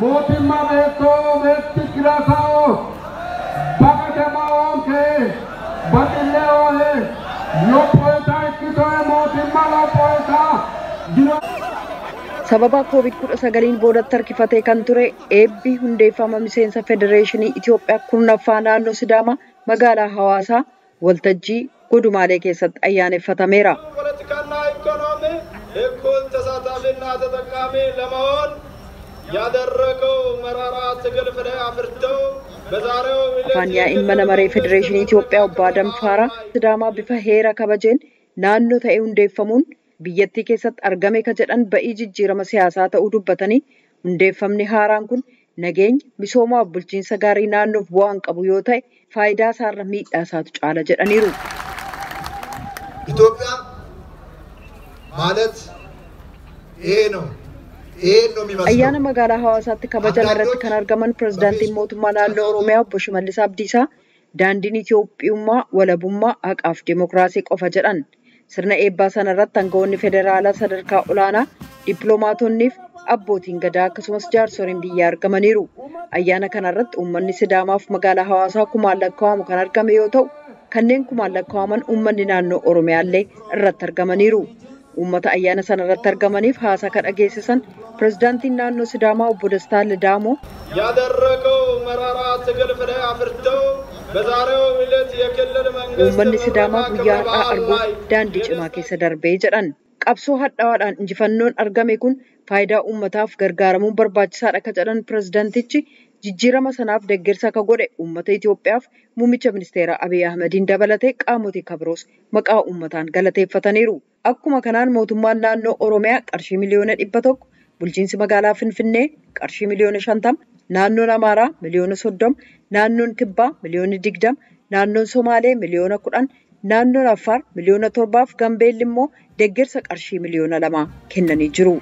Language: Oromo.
mootummaa beektoo beekti kiraasa'oo bakka deemaa kee bakillee oolee lophootaa ikkitoo mootummaa lophootaa jira. Sababa COVID-19 boodatti harkifatee kan ture eebbi hundeeffama miseensa federeeshinii Itiyoophiyaa kurnaffaa naannoo Sidaamaa magaalaa Hawaasaa waltajjii Godumaalee keessatti ayyaaneffatameera. Afaan yaa'iin mana maree federeeshinii Itiyoophiyaa obbo Adam Faaraa Sidaamaa bifa heera kabajeen naannoo ta'ee hundeeffamuun biyyattii keessatti argame ka jedhan ba'ii jijjiirama siyaasaa ta'uu dubbatanii hundeeffamni haaraan kun nageenya misoomaa fi bulchiinsa gaarii naannoof bu'aan qabu yoo ta'e faayidaa isaarra miidhaa isaatu caala jedhaniiru. Itoophiyaa ማለት ይሄ ነው የሚመስለው. Ayyaana magaalaa Hawaasaatti kabajan irratti kan argaman pirezidaantiin mootummaa naannoo Oromiyaa obbo Shimallis Abdiisaa daandiin Itiyoophiyummaa walabummaa haqaaf dimokiraasii qofa jedhan. Sirna eebbaa sana irratti aangawoonni federaalaa sadarkaa olaanaa dippiloomaatonni fi abbootiin gadaa akkasumas jaarsoliin biyyaa argamaniiru. Ayyaana kana irratti uummanni Sidaamaa fi magaalaa Hawaasaa kumaan lakkaa'amu kan argame yoo ta'u kanneen kumaan lakkaa'aman uummanni naannoo Oromiyaallee irratti argamaniiru. Uummata ayyaana sana irratti argamaniif haasaa kan dhageessisan pirezidaantiin naannoo Sidaamaa obbo Dastaa Lidaamoo ያደረገው መራራ ትግል ፍሬ አፍርተው በዛሬው ዕለት የክልል መንግስት uummanni Sidaamaa guyyaa har'aa arguuf daandii cimaa keessa darbee jedhan. Qabsoo hadhaa'aadhaan injifannoon argame kun faayidaa uummataaf gargaaramuun barbaachisaadha ka jedhan pirezidaantichi jijjiirama sanaaf deeggarsa ka godhe uummata Itoophiyaaf muummicha ministeeraa Abiy Ahmediin dabalatee qaamotii kabiroos maqaa uummataan galateeffataniiru. Akkuma kanaan mootummaan naannoo Oromiyaa qarshii miliyoona 100, bulchiinsi magaalaa Finfinnee qarshii miliyoona 50, naannoon Amaaraa miliyoona 30, naannoon Kibbaa miliyoona 20, naannoon Somaalee miliyoona 10, naannoon Affaar miliyoona 7 fi Gambeelli immoo deeggarsa qarshii miliyoona 2 kennanii jiru.